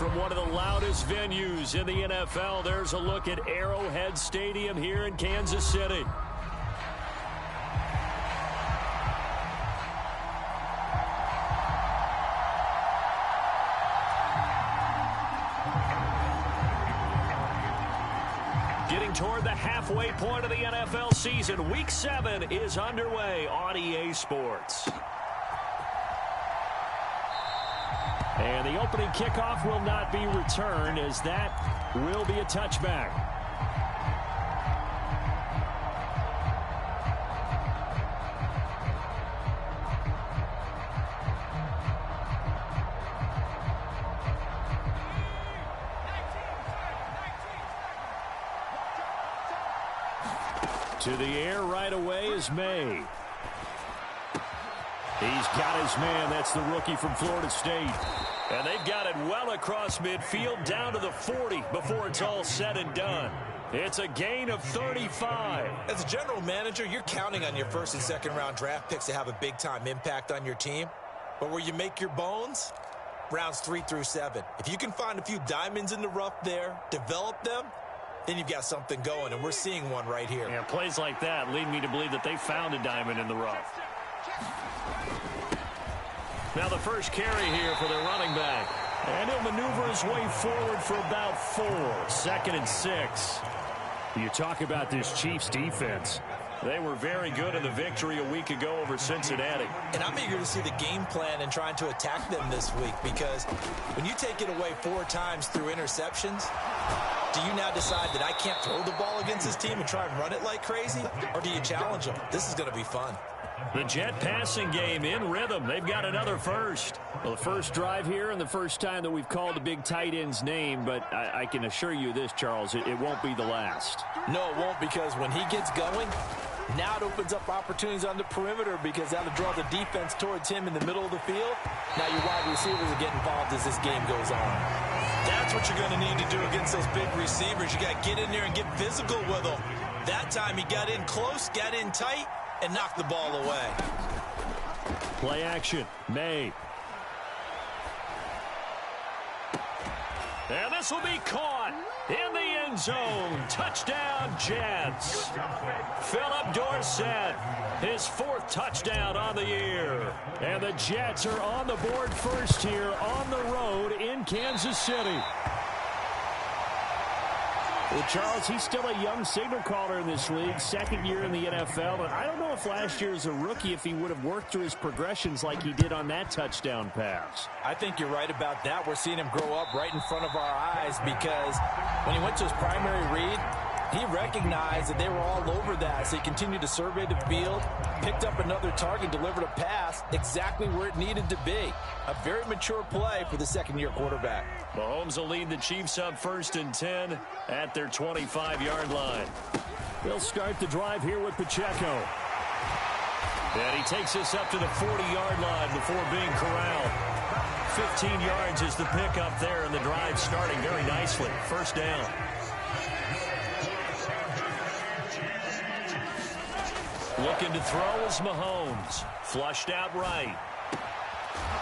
From one of the loudest venues in the NFL, there's a look at Arrowhead Stadium here in Kansas City. Getting toward the halfway point of the NFL season, Week 7 is underway on EA Sports. And the opening kickoff will not be returned, as that will be a touchback. To the air right away is May. He's got his man. That's the rookie from Florida State. And they've got it well across midfield down to the 40 before it's all said and done. It's a gain of 35. As a general manager, you're counting on your first and second round draft picks to have a big-time impact on your team. But where you make your bones, rounds 3 through 7. If you can find a few diamonds in the rough there, develop them, then you've got something going, and we're seeing one right here. Yeah, plays like that lead me to believe that they found a diamond in the rough. Now the first carry here for their running back. And he'll maneuver his way forward for about 4. 2nd and 6. You talk about this Chiefs defense. They were very good in the victory a week ago over Cincinnati. And I'm eager to see the game plan and trying to attack them this week, because when you take it away 4 times through interceptions, do you now decide that I can't throw the ball against this team and try and run it like crazy? Or do you challenge them? This is going to be fun. The Jet passing game in rhythm. They've got another first. Well, the first drive here and the first time that we've called a big tight end's name, but I can assure you this, Charles, it won't be the last. No, it won't, because when he gets going, now it opens up opportunities on the perimeter, because that'll draw the defense towards him in the middle of the field. Now your wide receivers will get involved as this game goes on. That's what you're going to need to do against those big receivers. You got to get in there and get physical with them. That time he got in close, got in tight, and knocked the ball away. Play action. May. And this will be caught in the end zone. Touchdown, Jets. Philip Dorsett, his 4th touchdown on the year. And the Jets are on the board first here on the road in Kansas City. Well, Charles, he's still a young signal caller in this league, 2nd year in the NFL. And I don't know if last year as a rookie, if he would have worked through his progressions like he did on that touchdown pass. I think you're right about that. We're seeing him grow up right in front of our eyes, because when he went to his primary read, he recognized that they were all over that, so he continued to survey the field, picked up another target, delivered a pass exactly where it needed to be. A very mature play for the 2nd-year quarterback. Mahomes will lead the Chiefs up 1st and 10 at their 25-yard line. They'll start the drive here with Pacheco. And he takes us up to the 40-yard line before being corralled. 15 yards is the pickup there, and the drive starting very nicely. 1st down. Looking to throw is Mahomes. Flushed out right.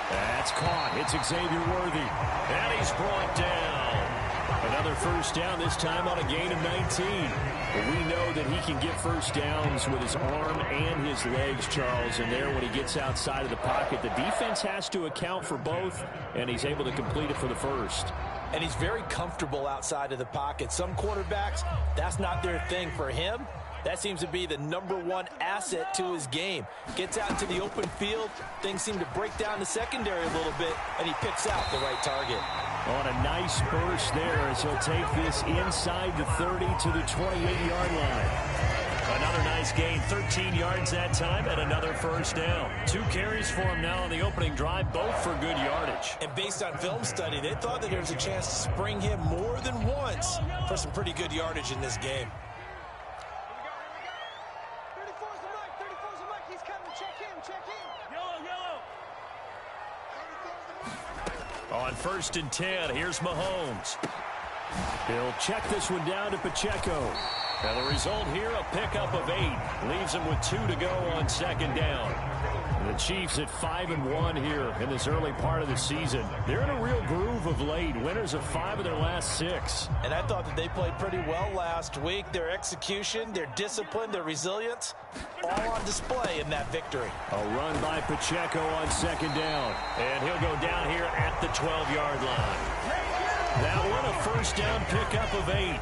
That's caught. It's Xavier Worthy. And he's brought down. Another 1st down, this time on a gain of 19. We know that he can get 1st downs with his arm and his legs, Charles. And there, when he gets outside of the pocket, the defense has to account for both, and he's able to complete it for the 1st. And he's very comfortable outside of the pocket. Some quarterbacks, that's not their thing. For him, that seems to be the #1 asset to his game. Gets out into the open field. Things seem to break down the secondary a little bit, and he picks out the right target. On a nice burst there, as he'll take this inside the 30 to the 28-yard line. Another nice gain, 13 yards that time, and another 1st down. 2 carries for him now on the opening drive, both for good yardage. And based on film study, they thought that there was a chance to spring him more than once for some pretty good yardage in this game. On 1st and 10, here's Mahomes. He'll check this one down to Pacheco. And the result here, a pickup of 8. Leaves him with 2 to go on 2nd down. The Chiefs at 5-1 here in this early part of the season. They're in a real groove of late. Winners of 5 of their last 6. And I thought that they played pretty well last week. Their execution, their discipline, their resilience, all on display in that victory. A run by Pacheco on 2nd down. And he'll go down here at the 12-yard line. That one a first down pickup of 8.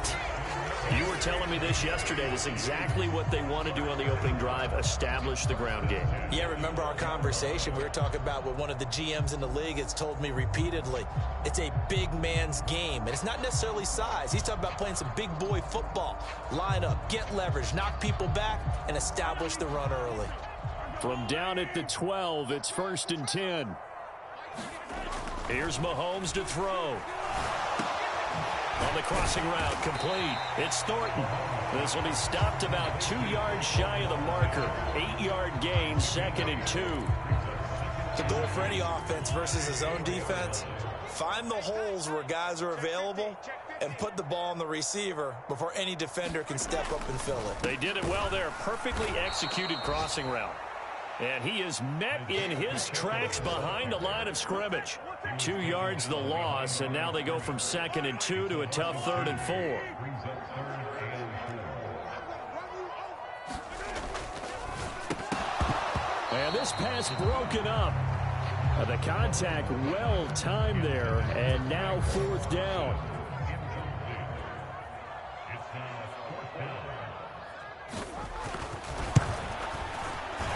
You were telling me this yesterday. This is exactly what they want to do on the opening drive, establish the ground game. Yeah, remember our conversation. We were talking about what one of the GMs in the league has told me repeatedly. It's a big man's game, and it's not necessarily size. He's talking about playing some big boy football. Line up, get leverage, knock people back, and establish the run early. From down at the 12, it's 1st and 10. Here's Mahomes to throw. On the crossing route, complete. It's Thornton. This will be stopped about 2 yards shy of the marker. 8-yard gain, 2nd and 2. The goal for any offense versus his own defense, find the holes where guys are available and put the ball on the receiver before any defender can step up and fill it. They did it well there. Perfectly executed crossing route. And he is met in his tracks behind the line of scrimmage. 2 yards the loss, and now they go from 2nd and 2 to a tough 3rd and 4. And this pass broken up. The contact well timed there, and now 4th down.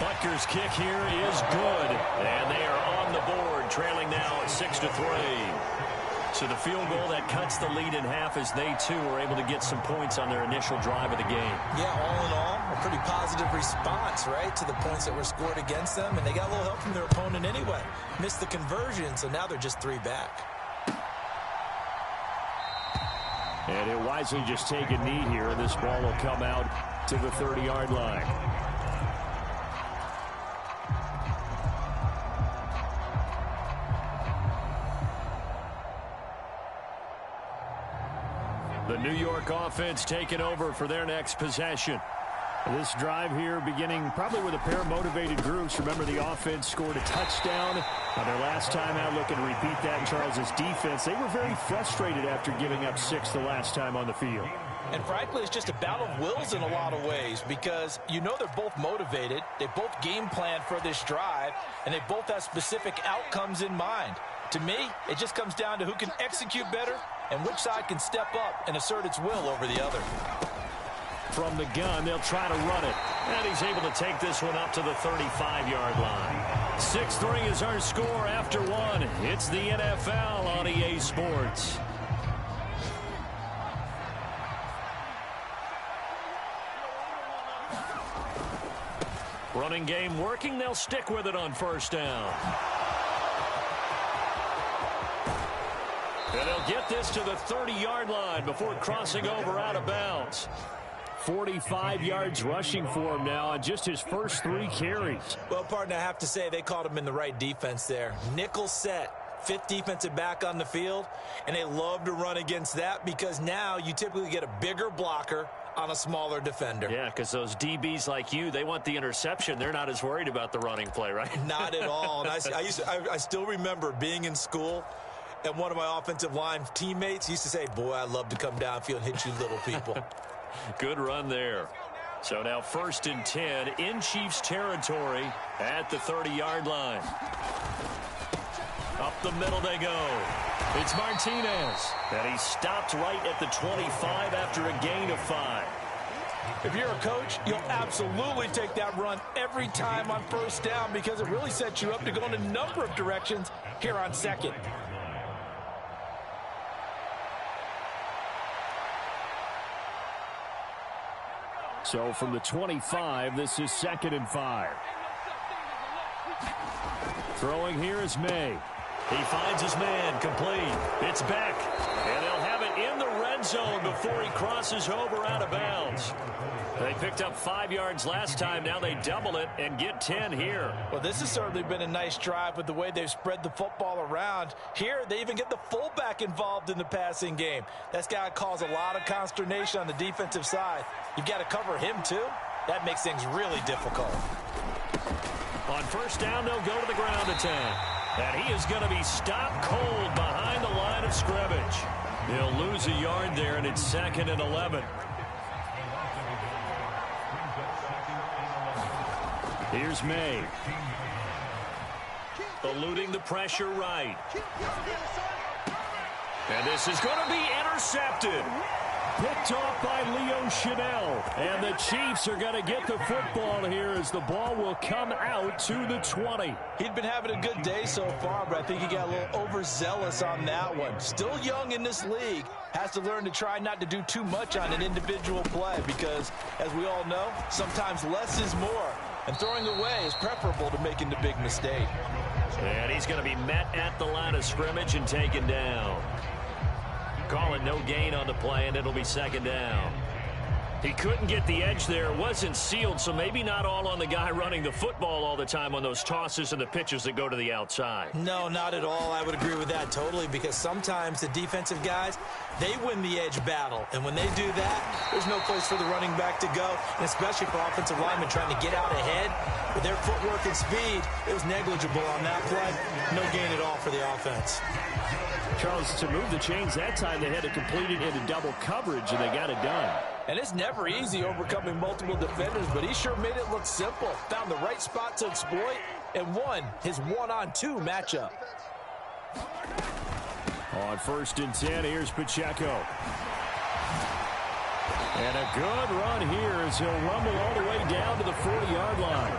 Butker's kick here is good, and they are on the board, trailing now at 6-3. So the field goal that cuts the lead in half as they, too, were able to get some points on their initial drive of the game. Yeah, all in all, a pretty positive response, right, to the points that were scored against them, and they got a little help from their opponent anyway. Missed the conversion, so now they're just 3 back. And he'll wisely just take a knee here, and this ball will come out to the 30-yard line. The New York offense taking over for their next possession. This drive here beginning probably with a pair of motivated groups. Remember, the offense scored a touchdown on their last time out. Looking to repeat that in Charles's defense. They were very frustrated after giving up 6 the last time on the field. And frankly, it's just a battle of wills in a lot of ways because you know they're both motivated. They both game planned for this drive, and they both have specific outcomes in mind. To me, it just comes down to who can execute better and which side can step up and assert its will over the other. From the gun, they'll try to run it. And he's able to take this one up to the 35-yard line. 6-3 is our score after 1. It's the NFL on EA Sports. Running game working. They'll stick with it on 1st down. And they'll get this to the 30-yard line before crossing over out of bounds. 45 yards rushing for him now on just his first 3 carries. Well, partner, I have to say they caught him in the right defense there. Nickel set, 5th defensive back on the field, and they love to run against that because now you typically get a bigger blocker on a smaller defender. Yeah, because those DBs like you, they want the interception. They're not as worried about the running play, right? Not at all. And I still remember being in school, and one of my offensive line teammates used to say, boy, I love to come downfield and hit you little people. Good run there. So now 1st and 10 in Chiefs territory at the 30-yard line. Up the middle they go. It's Martinez. And he stopped right at the 25 after a gain of 5. If you're a coach, you'll absolutely take that run every time on 1st down because it really sets you up to go in a number of directions here on 2nd. So from the 25, this is 2nd and 5. Throwing here is May. He finds his man, complete. It's Beck, and they'll have it in the red zone before he crosses over out of bounds. They picked up 5 yards last time. Now they double it and get 10 here. Well, this has certainly been a nice drive with the way they've spread the football around. Here, they even get the fullback involved in the passing game. That's got to cause a lot of consternation on the defensive side. You've got to cover him, too. That makes things really difficult. On On first down, they'll go to the ground attack. And he is going to be stopped cold behind the line of scrimmage. He'll lose a yard there, and it's 2nd and 11. Here's May. Eluding the pressure right. And this is going to be intercepted. Picked off by Leo Chanel. And the Chiefs are going to get the football here as the ball will come out to the 20. He'd been having a good day so far, but I think he got a little overzealous on that one. Still young in this league. Has to learn to try not to do too much on an individual play because, as we all know, sometimes less is more. And throwing away is preferable to making the big mistake. And he's going to be met at the line of scrimmage and taken down. Calling no gain on the play, and it'll be 2nd down. He couldn't get the edge there. It wasn't sealed, so maybe not all on the guy running the football all the time on those tosses and the pitches that go to the outside. No, not at all. I would agree with that totally because sometimes the defensive guys, they win the edge battle. And when they do that, there's no place for the running back to go, and especially for offensive linemen trying to get out ahead. With their footwork and speed, it was negligible on that play. No gain at all for the offense. Charles, to move the chains that time, they had to complete it into double coverage, and they got it done. And it's never easy overcoming multiple defenders, but he sure made it look simple. Found the right spot to exploit and won his one-on-two matchup. On 1st and 10, here's Pacheco. And a good run here as he'll rumble all the way down to the 40-yard line.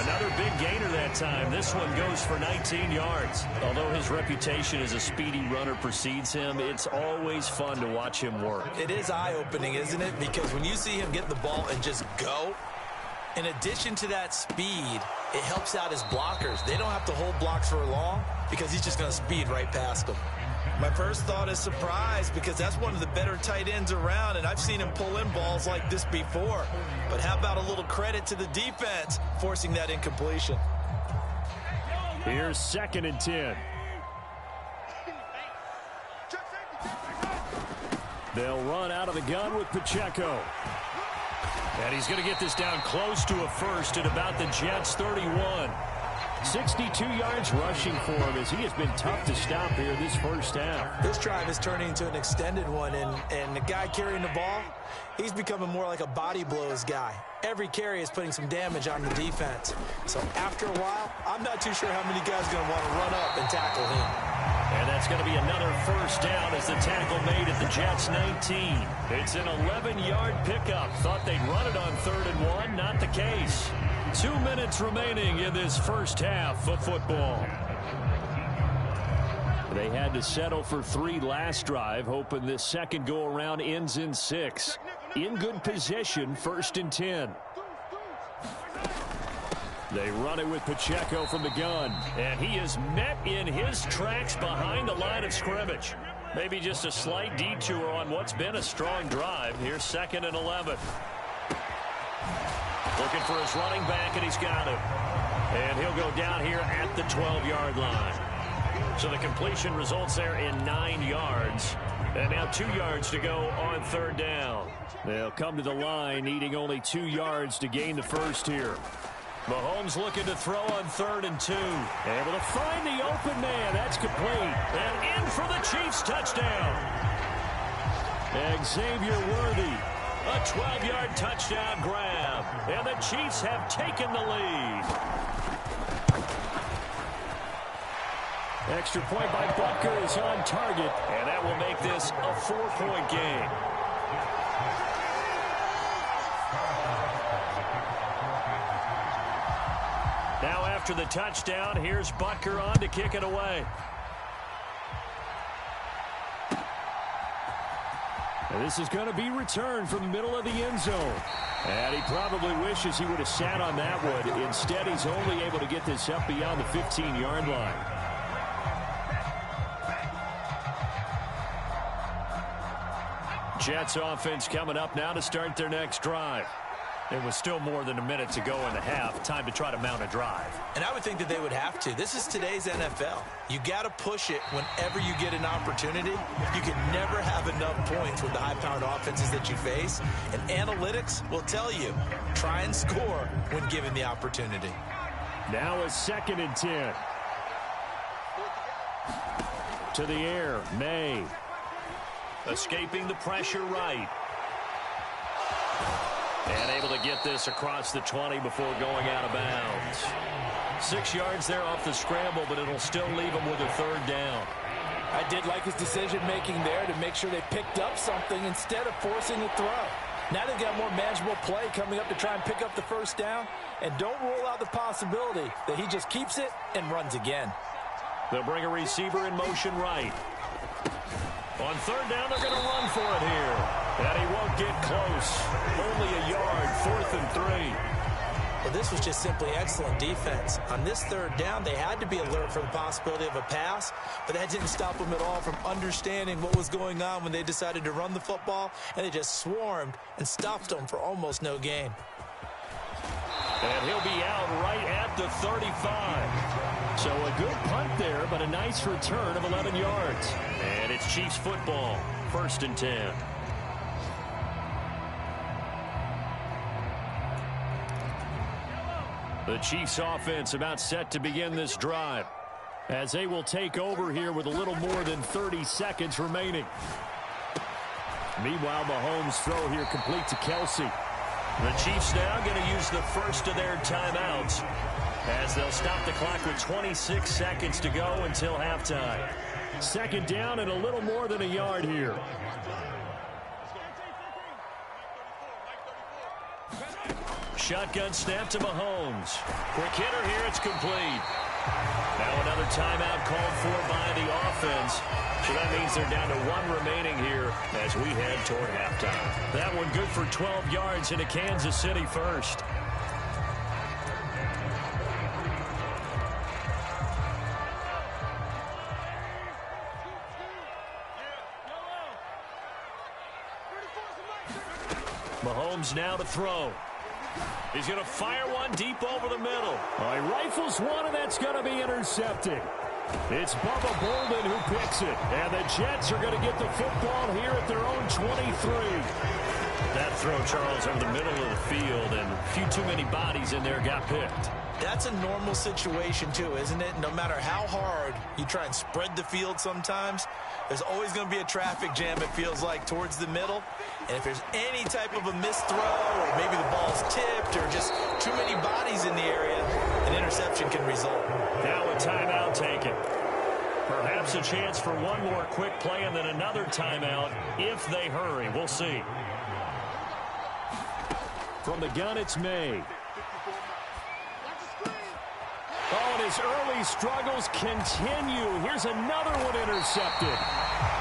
Another big gainer that time. This one goes for 19 yards. Although his reputation as a speedy runner precedes him, it's always fun to watch him work. It is eye-opening, isn't it? Because when you see him get the ball and just go, in addition to that speed, it helps out his blockers. They don't have to hold blocks for long because he's just going to speed right past them. My first thought is surprise because that's one of the better tight ends around, and I've seen him pull in balls like this before. But how about a little credit to the defense forcing that incompletion? Here's 2nd and 10. They'll run out of the gun with Pacheco. And he's going to get this down close to a first at about the Jets' 31. 62 yards rushing for him as he has been tough to stop here this first half. This drive is turning into an extended one, and the guy carrying the ball, he's becoming more like a body blows guy. Every carry is putting some damage on the defense. So after a while, I'm not too sure how many guys are going to want to run up and tackle him. And that's going to be another first down as the tackle made at the Jets' 19. It's an 11-yard pickup. Thought they'd run it on 3rd and 1. Not the case. 2 minutes remaining in this first half of football. They had to settle for 3 last drive, hoping this second go-around ends in 6. In good position, 1st and 10. They run it with Pacheco from the gun, and he is met in his tracks behind the line of scrimmage. Maybe just a slight detour on what's been a strong drive. Here's 2nd and 11. Looking for his running back, and he's got him. And he'll go down here at the 12-yard line. So the completion results there in 9 yards. And now 2 yards to go on 3rd down. They'll come to the line, needing only 2 yards to gain the first here. Mahomes looking to throw on 3rd and 2. Able to find the open man. That's complete. And in for the Chiefs touchdown. Xavier Worthy. A 12-yard touchdown grab. And the Chiefs have taken the lead. Extra point by Butker is on target. And that will make this a 4-point game. Now after the touchdown, here's Butker on to kick it away. And this is going to be returned from the middle of the end zone. And he probably wishes he would have sat on that one. Instead, he's only able to get this up beyond the 15-yard line. Jets offense coming up now to start their next drive. It was still more than a minute to go in the half. Time to try to mount a drive. And I would think that they would have to. This is today's NFL. You got to push it whenever you get an opportunity. You can never have enough points with the high-powered offenses that you face. And analytics will tell you, try and score when given the opportunity. Now a 2nd and 10. To the air, May. Escaping the pressure right. And able to get this across the 20 before going out of bounds. 6 yards there off the scramble, but it'll still leave them with a 3rd down. I did like his decision-making there to make sure they picked up something instead of forcing a throw. Now they've got more manageable play coming up to try and pick up the 1st down. And don't rule out the possibility that he just keeps it and runs again. They'll bring a receiver in motion right. On 3rd down, they're going to run for it here. And he won't get close. Only a yard, 4th and 3. Well, this was just simply excellent defense. On this 3rd down, they had to be alert for the possibility of a pass, but that didn't stop them at all from understanding what was going on when they decided to run the football, and they just swarmed and stopped them for almost no gain. And he'll be out right at the 35. So a good punt there, but a nice return of 11 yards. And it's Chiefs football, 1st and 10. The Chiefs offense about set to begin this drive as they will take over here with a little more than 30 seconds remaining. Meanwhile, Mahomes' throw here complete to Kelsey. The Chiefs now going to use the first of their timeouts as they'll stop the clock with 26 seconds to go until halftime. 2nd down and a little more than a yard here. Shotgun snap to Mahomes. Quick hitter here, it's complete. Now another timeout called for by the offense. So that means they're down to 1 remaining here as we head toward halftime. That one good for 12 yards into Kansas City first. Mahomes now to throw. He's going to fire one deep over the middle. He rifles one, and that's going to be intercepted. It's Bubba Bolden who picks it. And the Jets are going to get the football here at their own 23. That throw, Charles, over the middle of the field, and a few too many bodies in there got picked. That's a normal situation, too, isn't it? No matter how hard you try and spread the field sometimes, there's always going to be a traffic jam, it feels like, towards the middle. And if there's any type of a missed throw, or maybe the ball's tipped, or just too many bodies in the area, an interception can result. Now a timeout taken. Perhaps a chance for one more quick play and then another timeout if they hurry. We'll see. From the gun, it's May. Oh, and his early struggles continue. Here's another one intercepted.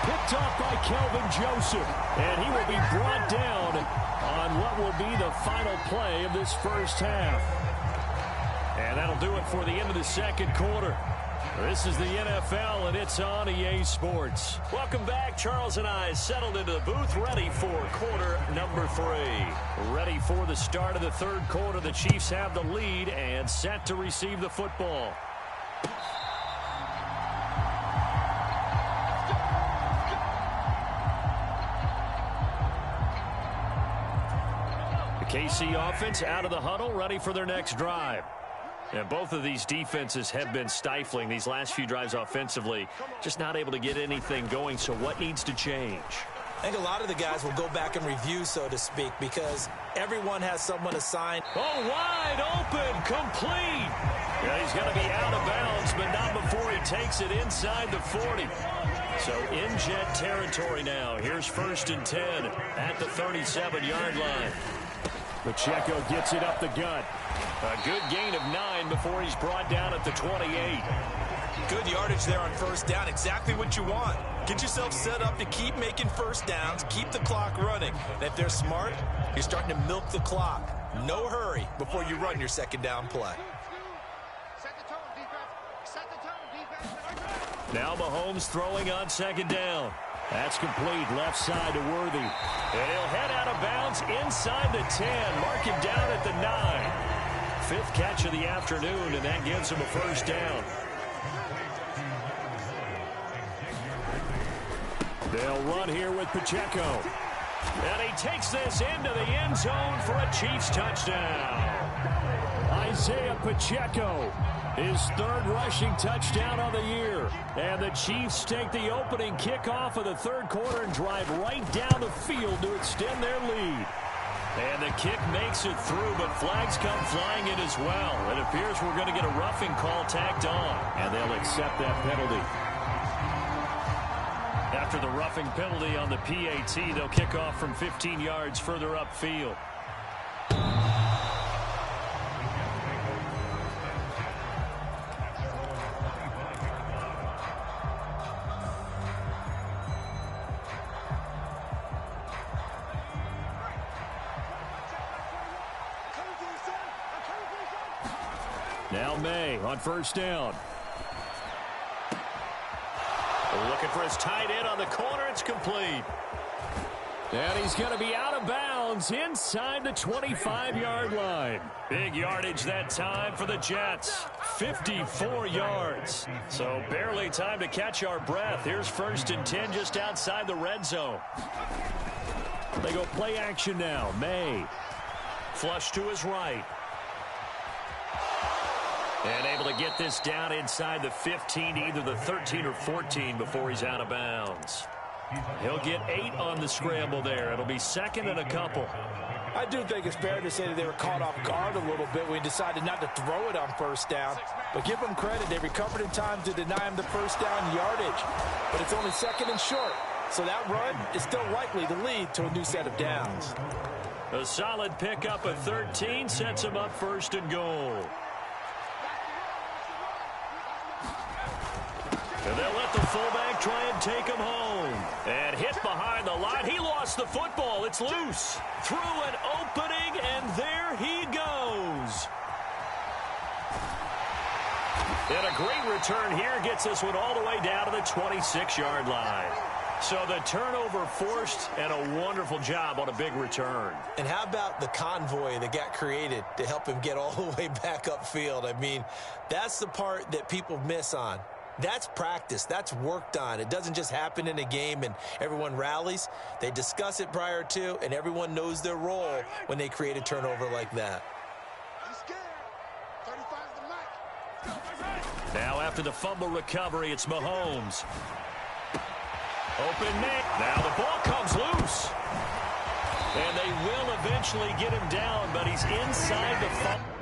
Picked off by Kelvin Joseph. And he will be brought down on what will be the final play of this first half. And that'll do it for the end of the 2nd quarter. This is the NFL, and it's on EA Sports. Welcome back. Charles and I settled into the booth, ready for quarter number 3. Ready for the start of the 3rd quarter. The Chiefs have the lead and set to receive the football. The KC offense out of the huddle, ready for their next drive. And both of these defenses have been stifling these last few drives offensively. Just not able to get anything going, so what needs to change? I think a lot of the guys will go back and review, so to speak, because everyone has someone assigned. Oh, wide open, complete. Yeah, he's going to be out of bounds, but not before he takes it inside the 40. So in Jet territory now. Here's 1st and 10 at the 37-yard line. Pacheco gets it up the gut. A good gain of 9 before he's brought down at the 28. Good yardage there on 1st down. Exactly what you want. Get yourself set up to keep making 1st downs, keep the clock running. And if they're smart, you're starting to milk the clock. No hurry before you run your 2nd down play. Now Mahomes throwing on 2nd down. That's complete, left side to Worthy. And he'll head out of bounds inside the 10. Mark him down at the 9. 5th catch of the afternoon, and that gives him a 1st down. They'll run here with Pacheco. And he takes this into the end zone for a Chiefs touchdown. Isaiah Pacheco. His third rushing touchdown on the year. And the Chiefs take the opening kickoff of the third quarter and drive right down the field to extend their lead. And the kick makes it through, but flags come flying in as well. It appears we're going to get a roughing call tacked on, and they'll accept that penalty. After the roughing penalty on the PAT, they'll kick off from 15 yards further upfield. Now May on first down. Looking for his tight end on the corner. It's complete. And he's going to be out of bounds inside the 25-yard line. Big yardage that time for the Jets. 54 yards. So barely time to catch our breath. Here's 1st and 10 just outside the red zone. They go play action now. May. Flush to his right. And able to get this down inside the 15, either the 13 or 14 before he's out of bounds. He'll get 8 on the scramble there. It'll be 2nd and a couple. I do think it's fair to say that they were caught off guard a little bit when he decided not to throw it on first down. But give them credit. They recovered in time to deny him the first down yardage. But it's only 2nd and short. So that run is still likely to lead to a new set of downs. A solid pickup of 13 sets him up 1st and goal. And they'll let the fullback try and take him home. And hit behind the line. He lost the football. It's loose. Through an opening, and there he goes. And a great return here gets this one all the way down to the 26-yard line. So the turnover forced, and a wonderful job on a big return. And how about the convoy that got created to help him get all the way back upfield? I mean, that's the part that people miss on. That's practice. That's worked on. It doesn't just happen in a game and everyone rallies. They discuss it prior to, and everyone knows their role when they create a turnover like that. Now after the fumble recovery, it's Mahomes. Open Nick. Now the ball comes loose. And they will eventually get him down, but he's inside the fumble.